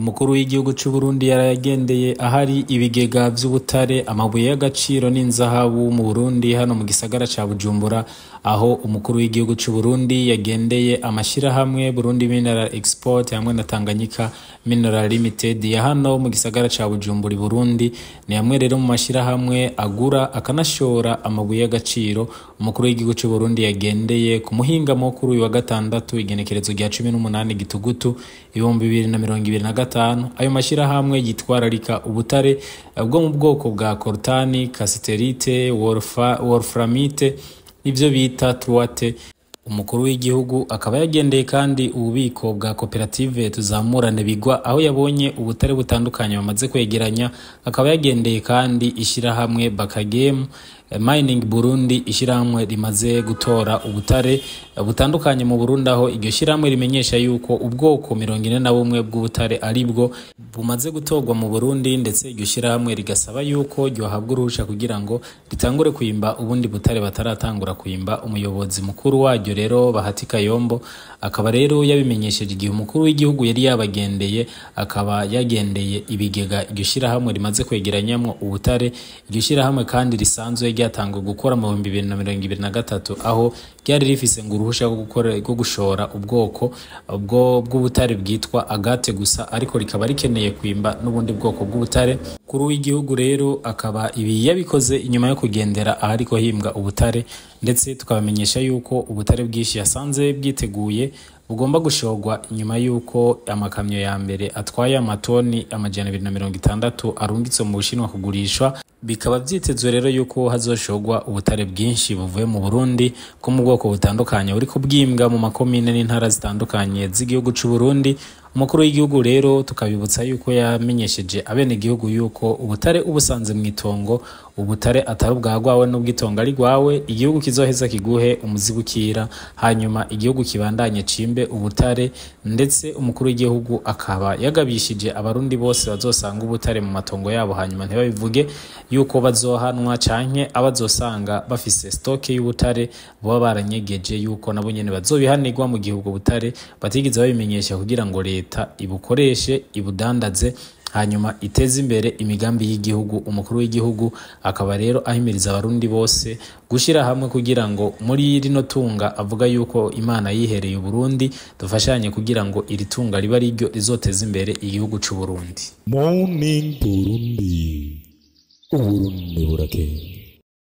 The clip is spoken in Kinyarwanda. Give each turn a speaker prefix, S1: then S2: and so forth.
S1: Umukuru w'igihugu c'u Burundi yaragendeye ahari ibigega vy'ubutare, amabuye y'agaciro n'inzahabu mu Burundi hano mu gisagara ca Bujumbura, aho umukuru w'igihugu c'u Burundi yagendeye amashirahamwe Burundi Mineral Export hamwe na Tanganyika Mineral Limited ya hano mu gisagara ca Bujumbura Burundi. Ni hamwe rero mu mashirahamwe agura akanashora amabuye y'agaciro. Umukuru w'igihugu c'u Burundi yagendeye ku muhinga mukuru wa gatandatu igenekerezo rya 18 Gitugutu 2025. Ayo mashirahamwe yitwararika ubutare bwo mu bwoko bwa coltani, cassiterite, wolframite ivyo bita truate. Umukuru w'igihugu akaba yagendeye kandi ububiko bwa koperative Tuzamurane Bigwa, aho yabonye ubutare butandukanye bamaze kwegeranya. Akaba yagendeye kandi ishirahamwe Bakagem Mining Burundi, ishirahamwe rimaze gutora ubutare butandukanye mu Burundi, aho iryo shirahamwe rimenyesha yuko ubwoko 41 bw'ubutare aribwo bumaze gutorwa mu Burundi, ndetse iryo shirahamwe rigasaba yuko ryohabwa uruhusha kugira ngo ritangure kwimba ubundi butare bataratangura kwimba. Umuyobozi mukuru waryo rero Bahati Kayombo akaba rero yabimenyesheje igihe umukuru w'igihugu yari yabagendeye. Akaba yagendeye ibigega iryo shirahamwe rimaze kwegeranyamwo ubutare. Iryo shirahamwe kandi risanzwe ryatangwa gukora mu 2023, aho ryari rifise ngo uruhusha rwo gushora ubwoko bw'ubutare bwitwa agate gusa, ariko rikaba rikeneye kwimba n'ubundi bwoko bw'ubutare. Kuri w'igihugu rero akaba ibi yabikoze inyuma yo kugendera ahariko himbwa ubutare, ndetse tukabamenyesha yuko ubutare bwinshi yasanze bwiteguye bugomba gushorwa inyuma yuko amakamyo ya mbere atwaye amatoni 260 arungitse mu Bushinwa kugurishwa. Bikaba vyitezwe rero yuko hazoshorwa ubutare bwinshi buvuye mu Burundi ko mu bwoko butandukanye buriko bwimbwa mu makomine n'intara zitandukanye z'igihugu c'u Burundi. Umukuru w'igihugu rero tukabibutsa yuko yamenyesheje abene gihugu yuko ubutare ubusanze mu itongo, ubutare atari ubwagwawe n'ubwitongo ari gwawe, igihugu kizoheza kiguhe umuzibukira, hanyuma igihugu kibandanye cimbe ubutare. Ndetse umukuru w'igihugu akaba yagabishije abarundi bose bazosanga ubutare mu matongo yabo, hanyuma ntibabivuge yuko bazohanwa canke abazosanga bafise stoke y'ubutare baba baranyegeje, yuko nabo nyene bazobihanirwa mu gihugu butare batigeze babimenyesha, kugira ngo leta ibukoreshe ibudandaze hanyuma iteze imbere imigambi y'igihugu. Umukuru w'igihugu akaba rero ahimiriza abarundi bose gushira hamwe kugira ngo muri rino tunga avuga yuko Imana yihereye Burundi, dufashanye kugira ngo iri tunga riba riryo rizoteza imbere igihugu c'u Burundi.
S2: Morning Burundi, Uburundi burakeye.